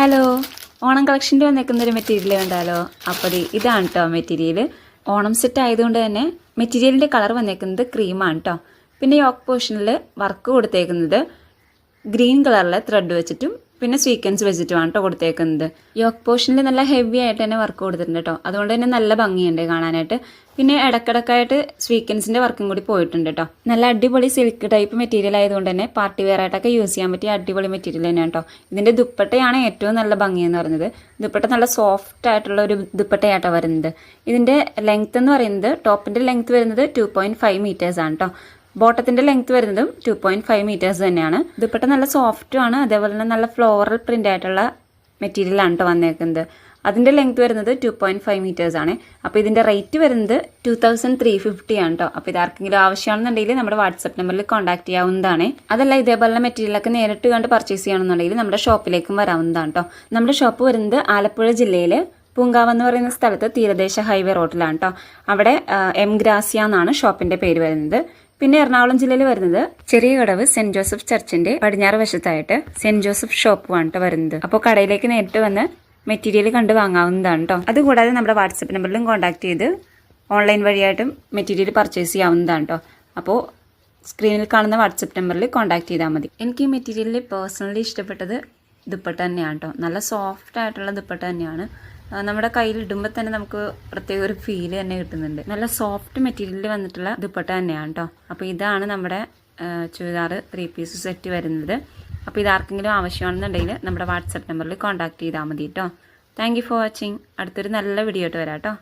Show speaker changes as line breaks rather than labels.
Hello, Onam കളക്ഷൻ്റെ വന്നേക്കുന്നൊരു material കണ്ടാലോ? അപ്പോൾ ഇതാണ് കേട്ടോ മെറ്റീരിയൽ. ഓണം സെറ്റ് ആയതുകൊണ്ട് തന്നെ മെറ്റീരിയലിൻ്റെ കളർ വന്നേക്കുന്നത് ക്രീമാണ് കേട്ടോ. പിന്നെ യോക്ക് പോർഷനിൽ വർക്ക് കൊടുത്തേക്കുന്നത് ഗ്രീൻ കളറിലെ ത്രെഡ് വെച്ചിട്ടും പിന്നെ സ്വീക്വൻസ് വെച്ചിട്ടുമാണ് കേട്ടോ കൊടുത്തേക്കുന്നത്. യോക്ക് പോർഷനിൽ നല്ല ഹെവി ആയിട്ട് തന്നെ വർക്ക് കൊടുത്തിട്ടുണ്ട് കേട്ടോ. അതുകൊണ്ട് തന്നെ നല്ല ഭംഗിയുണ്ട് കാണാനായിട്ട്. പിന്നെ ഇടക്കിടക്കായിട്ട് സ്വീക്വൻസിൻ്റെ വർക്കും കൂടി പോയിട്ടുണ്ട് കേട്ടോ. നല്ല അടിപൊളി സിൽക്ക് ടൈപ്പ് മെറ്റീരിയൽ ആയതുകൊണ്ട് തന്നെ പാർട്ടി വെയർ ആയിട്ടൊക്കെ യൂസ് ചെയ്യാൻ പറ്റിയ അടിപൊളി മെറ്റീരിയൽ തന്നെയാണ് കേട്ടോ. ഇതിൻ്റെ ദുപ്പട്ടയാണ് ഏറ്റവും നല്ല ഭംഗിയെന്ന് പറയുന്നത്. ദുപ്പട്ട നല്ല സോഫ്റ്റ് ആയിട്ടുള്ള ഒരു ദുപ്പട്ടയാട്ടോ വരുന്നത്. ഇതിൻ്റെ ലെങ്ത്ത് എന്ന് പറയുന്നത് ടോപ്പിൻ്റെ ലെങ്ത്ത് വരുന്നത് 2.5 മീറ്റേഴ്സ് ആണ് കേട്ടോ. ബോട്ടത്തിൻ്റെ ലെങ്ത്ത് വരുന്നതും 2.5 മീറ്റേഴ്സ് തന്നെയാണ്. ദുപ്പട്ട നല്ല സോഫ്റ്റും ആണ്. അതേപോലെ തന്നെ നല്ല ഫ്ലോറൽ പ്രിൻ്റ് ആയിട്ടുള്ള മെറ്റീരിയലാണ് കേട്ടോ വന്നേക്കുന്നത്. അതിൻ്റെ ലെങ്ത്ത് വരുന്നത് 2.5 മീറ്റേഴ്സ് ആണ്. അപ്പോൾ ഇതിൻ്റെ റേറ്റ് വരുന്നത് 2350 ആണ് കേട്ടോ. അപ്പോൾ ഇതാർക്കെങ്കിലും ആവശ്യമാണെന്നുണ്ടെങ്കിൽ നമ്മുടെ വാട്സപ്പ് നമ്പറിൽ കോൺടാക്ട് ചെയ്യാവുന്നതാണ്. അതല്ല ഇതേപോലുള്ള മെറ്റീരിയലൊക്കെ നേരിട്ട് കണ്ട് പർച്ചേസ് ചെയ്യണമെന്നുണ്ടെങ്കിൽ നമ്മുടെ ഷോപ്പിലേക്കും വരാവുന്നതാണ് കേട്ടോ. നമ്മുടെ ഷോപ്പ് വരുന്നത് ആലപ്പുഴ ജില്ലയിൽ പൂങ്കാവ് എന്ന് പറയുന്ന സ്ഥലത്ത് തീരദേശ ഹൈവേ റോഡിലാണ് കേട്ടോ. അവിടെ എം ഗ്രാസിയ എന്നാണ് ഷോപ്പിൻ്റെ പേര് വരുന്നത്. പിന്നെ എറണാകുളം ജില്ലയിൽ വരുന്നത് ചെറിയ കടവ് സെന്റ് ജോസഫ് ചർച്ചിന്റെ പടിഞ്ഞാറ് വശത്തായിട്ട് സെന്റ് ജോസഫ് ഷോപ്പുമാണ് കേട്ടോ വരുന്നത്. അപ്പോൾ കടയിലേക്ക് നേരിട്ട് വന്ന് മെറ്റീരിയൽ കണ്ട് വാങ്ങാവുന്നതാണ് കേട്ടോ. അതുകൂടാതെ നമ്മുടെ വാട്സപ്പ് നമ്പറിലും കോൺടാക്ട് ചെയ്ത് ഓൺലൈൻ വഴിയായിട്ടും മെറ്റീരിയൽ പർച്ചേസ് ചെയ്യാവുന്നതാണ് കേട്ടോ. അപ്പോൾ സ്ക്രീനിൽ കാണുന്ന വാട്സപ്പ് നമ്പറിൽ കോൺടാക്ട് ചെയ്താൽ മതി. എനിക്ക് ഈ മെറ്റീരിയലിൽ പേഴ്സണലി ഇഷ്ടപ്പെട്ടത് ദുപ്പട്ട തന്നെയാണ് കേട്ടോ. നല്ല സോഫ്റ്റ് ആയിട്ടുള്ള ദുപ്പട്ട തന്നെയാണ്. നമ്മുടെ കയ്യിൽ ഇടുമ്പോൾ തന്നെ നമുക്ക് പ്രത്യേക ഒരു ഫീല് തന്നെ കിട്ടുന്നുണ്ട്. നല്ല സോഫ്റ്റ് മെറ്റീരിയലിൽ വന്നിട്ടുള്ള ദുപ്പട്ട തന്നെയാണ് കേട്ടോ. അപ്പോൾ ഇതാണ് നമ്മുടെ ചുരിദാർ 3 പീസ് സെറ്റ് വരുന്നത്. അപ്പോൾ ഇതാർക്കെങ്കിലും ആവശ്യമാണെന്നുണ്ടെങ്കിൽ നമ്മുടെ വാട്സപ്പ് നമ്പറിൽ കോൺടാക്ട് ചെയ്താൽ മതി കേട്ടോ. Thank you for watching. അടുത്തൊരു നല്ല വീഡിയോ ആയിട്ട് വരാം കേട്ടോ.